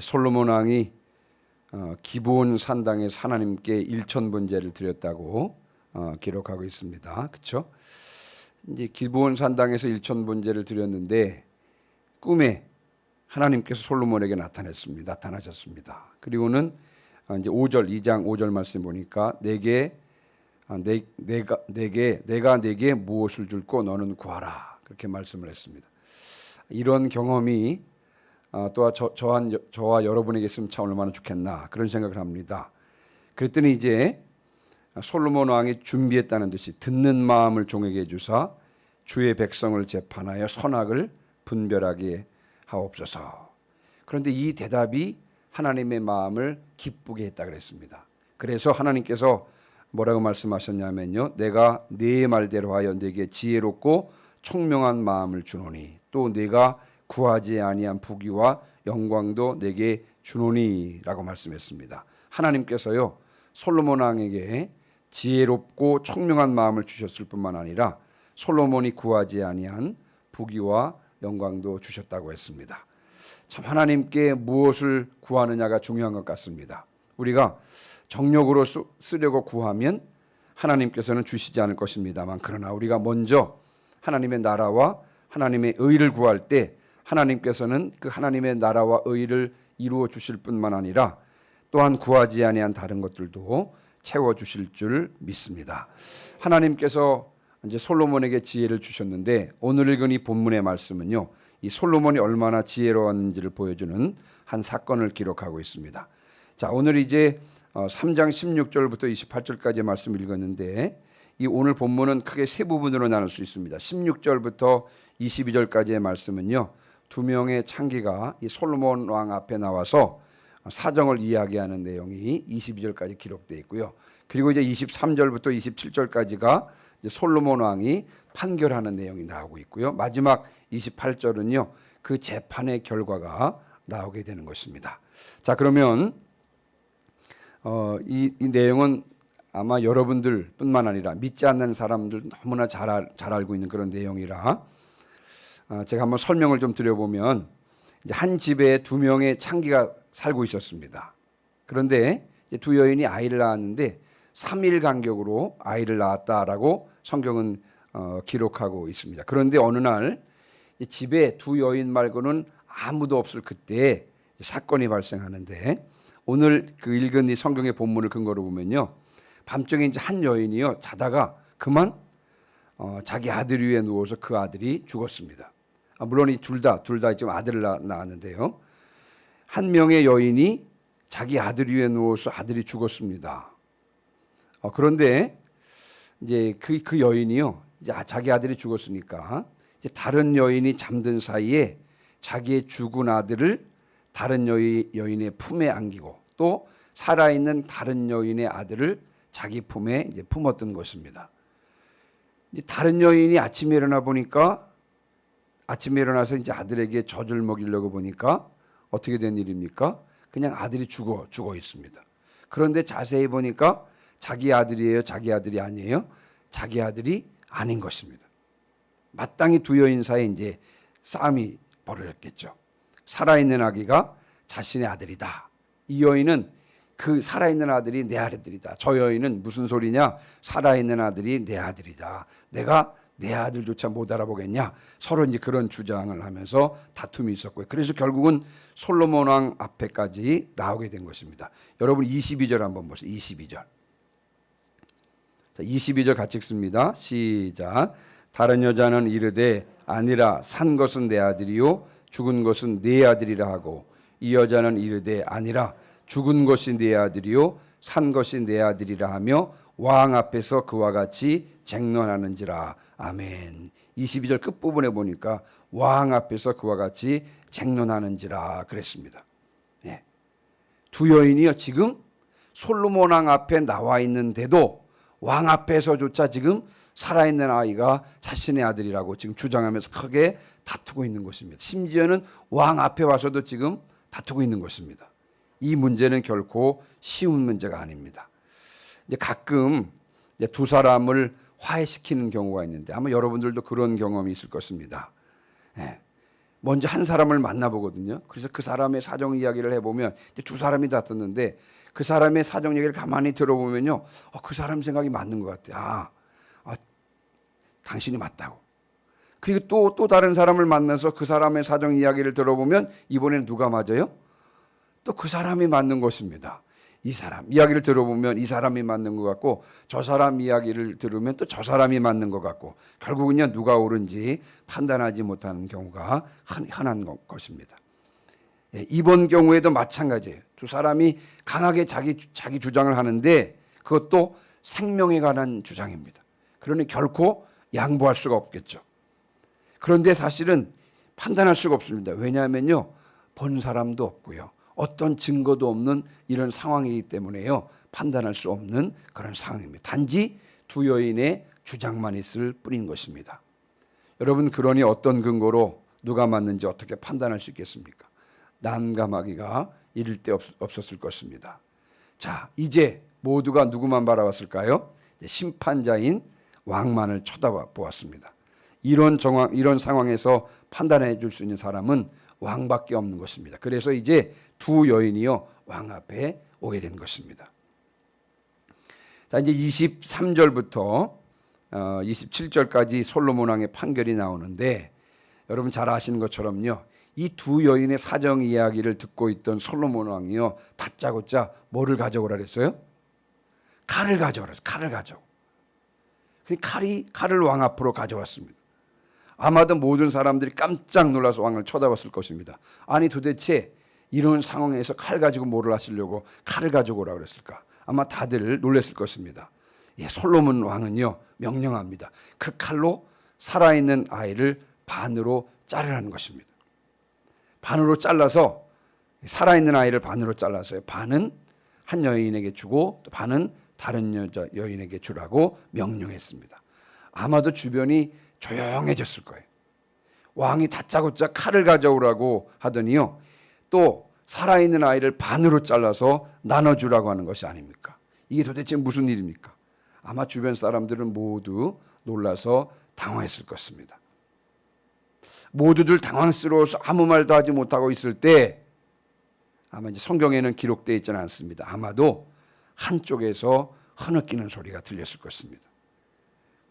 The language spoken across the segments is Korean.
솔로몬 왕이 기브온 산당에서 하나님께 1,000번제를 드렸다고 기록하고 있습니다. 그렇죠? 이제 기브온 산당에서 1,000번제를 드렸는데 꿈에 하나님께서 솔로몬에게 나타나셨습니다. 그리고는 이제 2장 5절 말씀 보니까 내가 네게 무엇을 줄고 너는 구하라 그렇게 말씀을 했습니다. 이런 경험이 또한 저와 여러분에게 있으면 참 얼마나 좋겠나 그런 생각을 합니다. 그랬더니 이제 솔로몬 왕이 준비했다는 듯이 듣는 마음을 종에게 주사 주의 백성을 재판하여 선악을 분별하게 하옵소서. 그런데 이 대답이 하나님의 마음을 기쁘게 했다 그랬습니다. 그래서 하나님께서 뭐라고 말씀하셨냐면요, 내가 네 말대로 하여 네게 지혜롭고 총명한 마음을 주노니 또 네가 구하지 아니한 부귀와 영광도 내게 주노니라고 말씀했습니다. 하나님께서요 솔로몬 왕에게 지혜롭고 총명한 마음을 주셨을 뿐만 아니라 솔로몬이 구하지 아니한 부귀와 영광도 주셨다고 했습니다. 참 하나님께 무엇을 구하느냐가 중요한 것 같습니다. 우리가 정욕으로 쓰려고 구하면 하나님께서는 주시지 않을 것입니다만, 그러나 우리가 먼저 하나님의 나라와 하나님의 의를 구할 때 하나님께서는 그 하나님의 나라와 의를 이루어 주실 뿐만 아니라 또한 구하지 아니한 다른 것들도 채워 주실 줄 믿습니다. 하나님께서 이제 솔로몬에게 지혜를 주셨는데 오늘 읽은 이 본문의 말씀은요, 이 솔로몬이 얼마나 지혜로웠는지를 보여주는 한 사건을 기록하고 있습니다. 자, 오늘 이제 3장 16절부터 28절까지의 말씀을 읽었는데 이 오늘 본문은 크게 세 부분으로 나눌 수 있습니다. 16절부터 22절까지의 말씀은요, 두 명의 창기가 이 솔로몬 왕 앞에 나와서 사정을 이야기하는 내용이 22절까지 기록되어 있고요. 그리고 이제 23절부터 27절까지가 이제 솔로몬 왕이 판결하는 내용이 나오고 있고요. 마지막 28절은요, 그 재판의 결과가 나오게 되는 것입니다. 자, 그러면 이 내용은 아마 여러분들뿐만 아니라 믿지 않는 사람들 너무나 잘 알고 있는 그런 내용이라 제가 한번 설명을 좀 드려보면, 이제 한 집에 두 명의 창기가 살고 있었습니다. 그런데 두 여인이 아이를 낳았는데 3일 간격으로 아이를 낳았다라고 성경은 기록하고 있습니다. 그런데 어느 날 집에 두 여인 말고는 아무도 없을 그때 사건이 발생하는데, 오늘 그 읽은 이 성경의 본문을 근거로 보면요, 밤중에 이제 한 여인이요 자다가 그만 자기 아들 위에 누워서 그 아들이 죽었습니다. 물론 이 둘 다 지금 아들을 낳았는데요, 한 명의 여인이 자기 아들 위에 누워서 아들이 죽었습니다. 그런데 이제 그 여인이요, 이제 자기 아들이 죽었으니까 이제 다른 여인이 잠든 사이에 자기의 죽은 아들을 다른 여인의 품에 안기고 또 살아있는 다른 여인의 아들을 자기 품에 이제 품었던 것입니다. 이제 다른 여인이 아침에 일어나서 이제 아들에게 젖을 먹이려고 보니까 어떻게 된 일입니까? 그냥 아들이 죽어 있습니다. 그런데 자세히 보니까 자기 아들이에요? 자기 아들이 아니에요? 자기 아들이 아닌 것입니다. 마땅히 두 여인 사이에 이제 싸움이 벌어졌겠죠. 살아있는 아기가 자신의 아들이다. 이 여인은 그 살아있는 아들이 내 아들이다. 저 여인은 무슨 소리냐? 살아있는 아들이 내 아들이다. 내가 내 아들조차 못 알아보겠냐? 서로 이제 그런 주장을 하면서 다툼이 있었고요. 그래서 결국은 솔로몬 왕 앞에까지 나오게 된 것입니다. 여러분 22절 한번 보세요. 22절. 자, 22절 같이 읽습니다. 시작. 다른 여자는 이르되 아니라 산 것은 내 아들이요 죽은 것은 네 아들이라 하고, 이 여자는 이르되 아니라 죽은 것이 네 아들이요 산 것이 내 아들이라 하며 왕 앞에서 그와 같이 쟁론하는지라. 아멘. 22절 끝부분에 보니까 왕 앞에서 그와 같이 쟁론하는지라 그랬습니다. 예. 두 여인이요 지금 솔로몬 왕 앞에 나와 있는데도 왕 앞에서조차 지금 살아있는 아이가 자신의 아들이라고 지금 주장하면서 크게 다투고 있는 것입니다. 심지어는 왕 앞에 와서도 지금 다투고 있는 것입니다. 이 문제는 결코 쉬운 문제가 아닙니다. 이제 가끔 이제 두 사람을 화해시키는 경우가 있는데 아마 여러분들도 그런 경험이 있을 것입니다. 예. 먼저 한 사람을 만나보거든요. 그래서 그 사람의 사정 이야기를 해보면 이제 두 사람이 다퉜는데 그 사람의 사정 얘기를 가만히 들어보면요, 그 사람 생각이 맞는 것 같아요. 당신이 맞다고. 그리고 또 다른 사람을 만나서 그 사람의 사정 이야기를 들어보면 이번에는 누가 맞아요? 또 그 사람이 맞는 것입니다. 이 사람 이야기를 들어보면 이 사람이 맞는 것 같고, 저 사람 이야기를 들으면 또 저 사람이 맞는 것 같고, 결국은요 누가 옳은지 판단하지 못하는 경우가 흔한 것입니다. 이번 경우에도 마찬가지예요. 두 사람이 강하게 자기 주장을 하는데 그것도 생명에 관한 주장입니다. 그러니 결코 양보할 수가 없겠죠. 그런데 사실은 판단할 수가 없습니다. 왜냐하면요, 본 사람도 없고요, 어떤 증거도 없는 이런 상황이기 때문에요, 판단할 수 없는 그런 상황입니다. 단지 두 여인의 주장만 있을 뿐인 것입니다. 여러분, 그러니 어떤 근거로 누가 맞는지 어떻게 판단할 수 있겠습니까? 난감하기가 이를 데 없었을 것입니다. 자, 이제 모두가 누구만 바라봤을까요? 심판자인 왕만을 쳐다보았습니다. 이런 상황에서 판단해 줄 수 있는 사람은 왕밖에 없는 것입니다. 그래서 이제 두 여인이요 왕 앞에 오게 된 것입니다. 자, 이제 23절부터 27절까지 솔로몬 왕의 판결이 나오는데, 여러분 잘 아시는 것처럼요, 이 두 여인의 사정 이야기를 듣고 있던 솔로몬 왕이요 다짜고짜 뭐를 가져오라 그랬어요? 칼을 가져오라. 칼을 가져오. 칼을 왕 앞으로 가져왔습니다. 아마도 모든 사람들이 깜짝 놀라서 왕을 쳐다봤을 것입니다. 아니 도대체 이런 상황에서 칼 가지고 뭐를 하시려고 칼을 가지고 오라 그랬을까? 아마 다들 놀랐을 것입니다. 솔로몬 왕은요 명령합니다. 그 칼로 살아있는 아이를 반으로 자르라는 것입니다. 반으로 잘라서, 살아있는 아이를 반으로 잘라서요, 반은 한 여인에게 주고 또 반은 다른 여인에게 주라고 명령했습니다. 아마도 주변이 조용해졌을 거예요. 왕이 다짜고짜 칼을 가져오라고 하더니요, 또 살아있는 아이를 반으로 잘라서 나눠주라고 하는 것이 아닙니까? 이게 도대체 무슨 일입니까? 아마 주변 사람들은 모두 놀라서 당황했을 것입니다. 모두들 당황스러워서 아무 말도 하지 못하고 있을 때, 아마 이제 성경에는 기록되어 있지는 않습니다. 아마도 한쪽에서 흐느끼는 소리가 들렸을 것입니다.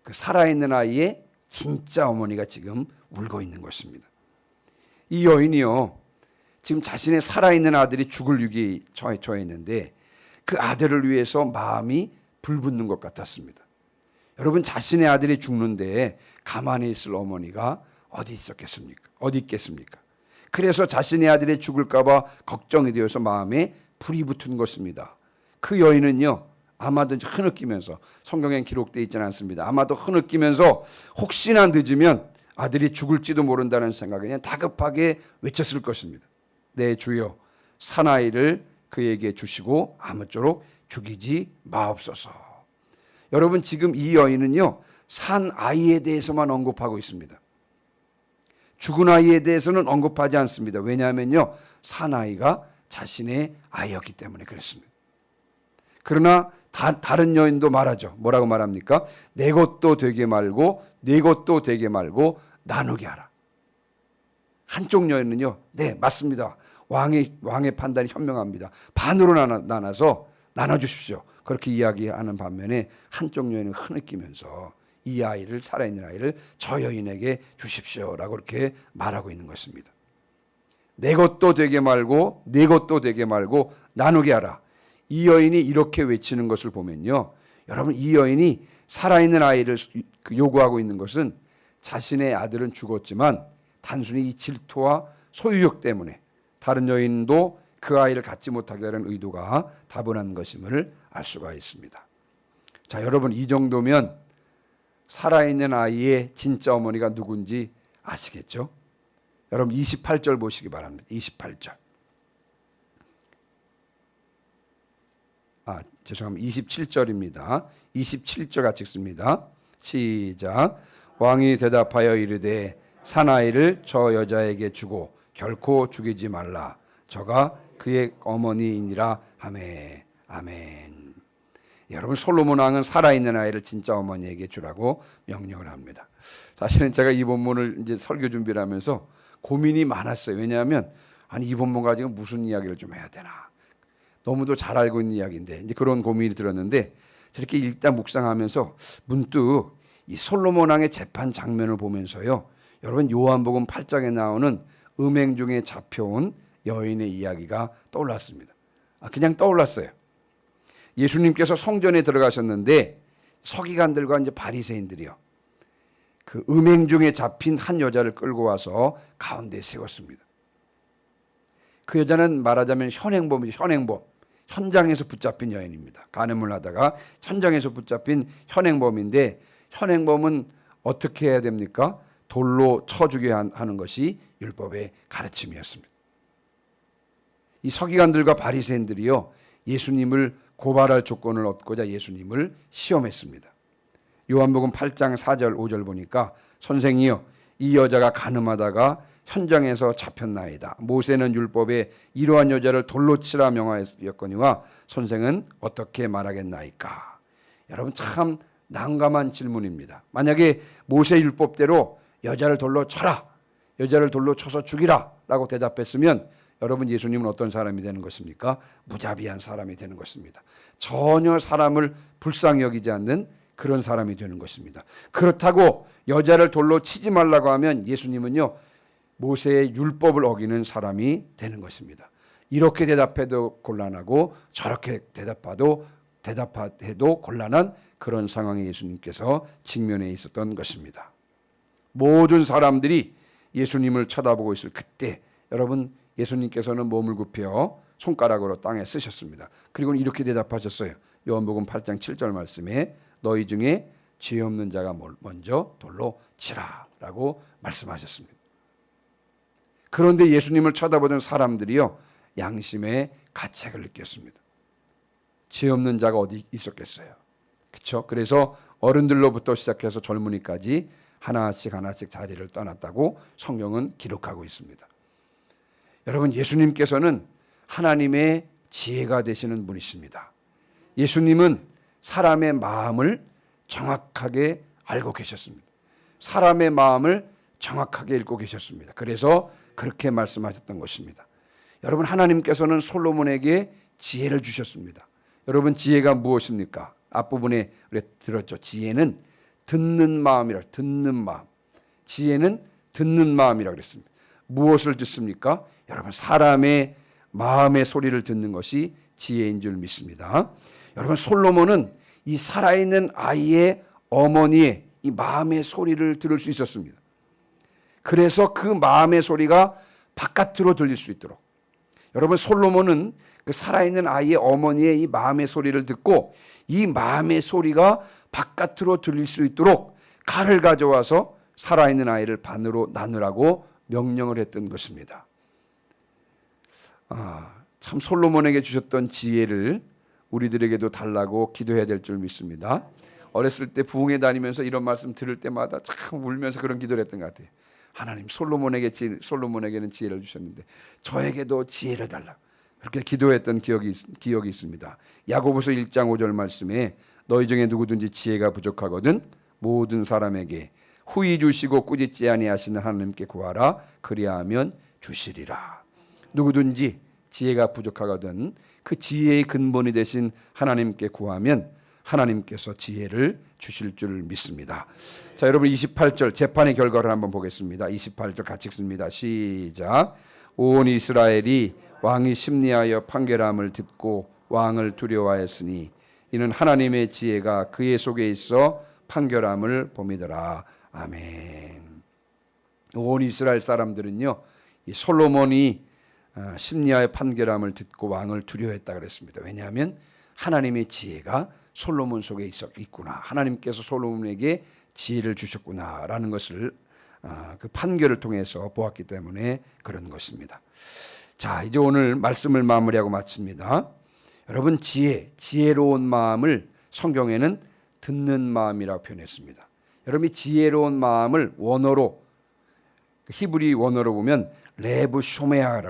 그 살아있는 아이의 진짜 어머니가 지금 울고 있는 것입니다. 이 여인이요, 지금 자신의 살아있는 아들이 죽을 위기에 처해 있는데 그 아들을 위해서 마음이 불붙는 것 같았습니다. 여러분, 자신의 아들이 죽는데 가만히 있을 어머니가 어디 있겠습니까? 그래서 자신의 아들이 죽을까 봐 걱정이 되어서 마음에 불이 붙은 것입니다. 그 여인은요, 아마도 흐느끼면서, 성경엔 기록되어 있지는 않습니다. 아마도 흐느끼면서 혹시나 늦으면 아들이 죽을지도 모른다는 생각에 그냥 다급하게 외쳤을 것입니다. 내 주여, 사나이를 그에게 주시고 아무쪼록 죽이지 마옵소서. 여러분, 지금 이 여인은요, 산 아이에 대해서만 언급하고 있습니다. 죽은 아이에 대해서는 언급하지 않습니다. 왜냐하면요, 산 아이가 자신의 아이였기 때문에 그렇습니다. 그러나 다른 여인도 말하죠. 뭐라고 말합니까? 내 것도 되게 말고 네 것도 되게 말고 나누게 하라. 한쪽 여인은요, 네 맞습니다. 왕의 판단이 현명합니다. 반으로 나눠서 나눠주십시오. 그렇게 이야기하는 반면에 한쪽 여인은 흐느끼면서 이 아이를, 살아있는 아이를 저 여인에게 주십시오라고 그렇게 말하고 있는 것입니다. 내 것도 되게 말고 네 것도 되게 말고 나누게 하라. 이 여인이 이렇게 외치는 것을 보면요, 여러분, 이 여인이 살아있는 아이를 요구하고 있는 것은 자신의 아들은 죽었지만 단순히 이 질투와 소유욕 때문에 다른 여인도 그 아이를 갖지 못하게 하는 의도가 다분한 것임을 알 수가 있습니다. 자, 여러분, 이 정도면 살아있는 아이의 진짜 어머니가 누군지 아시겠죠? 여러분 28절 보시기 바랍니다. 28절. 죄송합니다. 27절입니다. 27절 같이 읽습니다. 시작. 왕이 대답하여 이르되 사나이를 저 여자에게 주고 결코 죽이지 말라. 저가 그의 어머니이니라 하매. 아멘. 여러분, 솔로몬 왕은 살아있는 아이를 진짜 어머니에게 주라고 명령을 합니다. 사실은 제가 이 본문을 이제 설교 준비를 하면서 고민이 많았어요. 왜냐하면 아니 이 본문 가지고 무슨 이야기를 좀 해야 되나. 너무도 잘 알고 있는 이야기인데 이제 그런 고민이 들었는데 저렇게 읽다 묵상하면서 문득 이 솔로몬 왕의 재판 장면을 보면서요. 여러분 요한복음 8장에 나오는 음행 중에 잡혀온 여인의 이야기가 떠올랐습니다. 그냥 떠올랐어요. 예수님께서 성전에 들어가셨는데 서기관들과 이제 바리새인들이요. 그 음행 중에 잡힌 한 여자를 끌고 와서 가운데 세웠습니다. 그 여자는 말하자면 현행범이죠. 현행범. 현장에서 붙잡힌 여인입니다. 간음을 하다가 현장에서 붙잡힌 현행범인데 현행범은 어떻게 해야 됩니까? 돌로 쳐 죽여야 하는 것이 율법의 가르침이었습니다. 이 서기관들과 바리새인들이요. 예수님을 고발할 조건을 얻고자 예수님을 시험했습니다. 요한복음 8장 4절 5절 보니까 선생이여 이 여자가 간음하다가 현장에서 잡혔나이다. 모세는 율법에 이러한 여자를 돌로 치라 명하였거니와 선생은 어떻게 말하겠나이까. 여러분 참 난감한 질문입니다. 만약에 모세 율법대로 여자를 돌로 쳐라. 여자를 돌로 쳐서 죽이라 라고 대답했으면 여러분 예수님은 어떤 사람이 되는 것입니까? 무자비한 사람이 되는 것입니다. 전혀 사람을 불쌍히 여기지 않는 그런 사람이 되는 것입니다. 그렇다고 여자를 돌로 치지 말라고 하면 예수님은요 모세의 율법을 어기는 사람이 되는 것입니다. 이렇게 대답해도 곤란하고 저렇게 대답해도 곤란한 그런 상황에 예수님께서 직면해 있었던 것입니다. 모든 사람들이 예수님을 쳐다보고 있을 그때 여러분 예수님께서는 몸을 굽혀 손가락으로 땅에 쓰셨습니다. 그리고 이렇게 대답하셨어요. 요한복음 8장 7절 말씀에 너희 중에 죄 없는 자가 먼저 돌로 치라라고 말씀하셨습니다. 그런데 예수님을 쳐다보던 사람들이요 양심의 가책을 느꼈습니다. 죄 없는 자가 어디 있었겠어요. 그렇죠? 그래서 어른들로부터 시작해서 젊은이까지 하나씩 자리를 떠났다고 성경은 기록하고 있습니다. 여러분 예수님께서는 하나님의 지혜가 되시는 분이십니다. 예수님은 사람의 마음을 정확하게 알고 계셨습니다. 사람의 마음을 정확하게 읽고 계셨습니다. 그래서 그렇게 말씀하셨던 것입니다. 여러분 하나님께서는 솔로몬에게 지혜를 주셨습니다. 여러분 지혜가 무엇입니까? 앞부분에 우리 들었죠. 지혜는 듣는 마음이라 듣는 마음. 지혜는 듣는 마음이라고 그랬습니다. 무엇을 듣습니까? 여러분 사람의 마음의 소리를 듣는 것이 지혜인 줄 믿습니다. 여러분 솔로몬은 이 살아있는 아이의 어머니의 이 마음의 소리를 들을 수 있었습니다. 그래서 그 마음의 소리가 바깥으로 들릴 수 있도록 여러분 솔로몬은 그 살아있는 아이의 어머니의 이 마음의 소리를 듣고 이 마음의 소리가 바깥으로 들릴 수 있도록 칼을 가져와서 살아있는 아이를 반으로 나누라고 명령을 했던 것입니다. 참 솔로몬에게 주셨던 지혜를 우리들에게도 달라고 기도해야 될 줄 믿습니다. 어렸을 때 부흥회 다니면서 이런 말씀 들을 때마다 참 울면서 그런 기도를 했던 것 같아요. 하나님 솔로몬에게는 지혜를 주셨는데 저에게도 지혜를 달라. 그렇게 기도했던 기억이 있습니다. 야고보서 1장 5절 말씀에 너희 중에 누구든지 지혜가 부족하거든 모든 사람에게 후히 주시고 꾸짖지 아니하시는 하나님께 구하라 그리하면 주시리라. 누구든지 지혜가 부족하거든 그 지혜의 근본이 되신 하나님께 구하면 하나님께서 지혜를 주실 줄 믿습니다. 자, 여러분 28절 재판의 결과를 한번 보겠습니다. 28절 같이 읽습니다. 시작. 온 이스라엘이 왕이 심리하여 판결함을 듣고 왕을 두려워하였으니 이는 하나님의 지혜가 그의 속에 있어 판결함을 봄이더라. 아멘. 온 이스라엘 사람들은요, 이 솔로몬이 심리하여 판결함을 듣고 왕을 두려워했다 그랬습니다. 왜냐하면 하나님의 지혜가 솔로몬 속에 있구나. 하나님께서 솔로몬에게 지혜를 주셨구나라는 것을 그 판결을 통해서 보았기 때문에 그런 것입니다. 자, 이제 오늘 말씀을 마무리하고 마칩니다. 여러분 지혜로운 마음을 성경에는 듣는 마음이라고 표현했습니다. 여러분이 지혜로운 마음을 원어로 히브리 원어로 보면 레브 쇼메아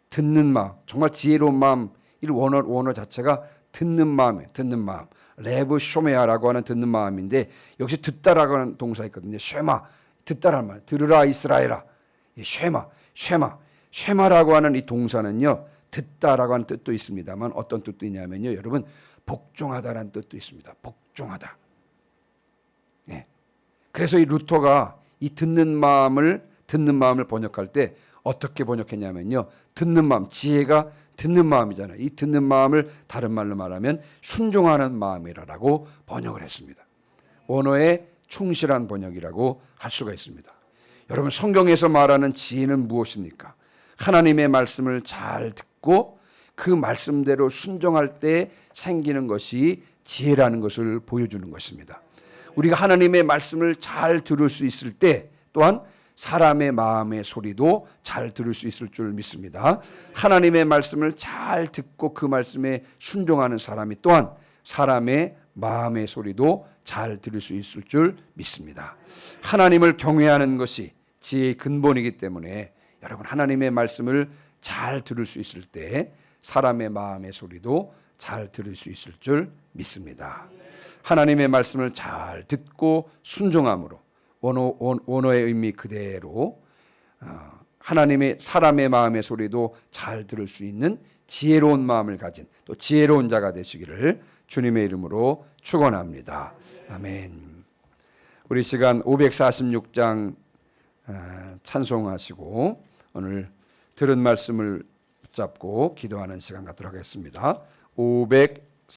듣는 마음. 정말 지혜로운 마음. 이 원어 자체가 듣는 마음이에요. 듣는 마음. 레브 쇼메아라고 하는 듣는 마음인데 여기서 듣다라고 하는 동사 있거든요. 쉐마 듣다란 말, 들으라 이스라엘아. 쉐마라고 하는 이 동사는요, 듣다라고 하는 뜻도 있습니다만 어떤 뜻도 있냐면요, 여러분, 복종하다라는 뜻도 있습니다. 복종하다. 예. 그래서 이 루터가 이 듣는 마음을 번역할 때 어떻게 번역했냐면요, 듣는 마음, 지혜가 듣는 마음이잖아요. 이 듣는 마음을 다른 말로 말하면 순종하는 마음이라고 번역을 했습니다. 원어의 충실한 번역이라고 할 수가 있습니다. 여러분, 성경에서 말하는 지혜는 무엇입니까? 하나님의 말씀을 잘 듣고 그 말씀대로 순종할 때 생기는 것이 지혜라는 것을 보여주는 것입니다. 우리가 하나님의 말씀을 잘 들을 수 있을 때 또한 사람의 마음의 소리도 잘 들을 수 있을 줄 믿습니다. 하나님의 말씀을 잘 듣고 그 말씀에 순종하는 사람이 또한 사람의 마음의 소리도 잘 들을 수 있을 줄 믿습니다. 하나님을 경외하는 것이 지혜의 근본이기 때문에 여러분, 하나님의 말씀을 잘 들을 수 있을 때 사람의 마음의 소리도 잘 들을 수 있을 줄 믿습니다. 하나님의 말씀을 잘 듣고 순종함으로 원어의 의미 그대로 하나님의 사람의 마음의 소리도 잘 들을 수 있는 지혜로운 마음을 가진 또 지혜로운 자가 되시기를 주님의 이름으로 축원합니다. 아멘. 우리 시간 546장 찬송하시고 오늘 들은 말씀을 붙잡고 기도하는 시간 갖도록 하겠습니다. 546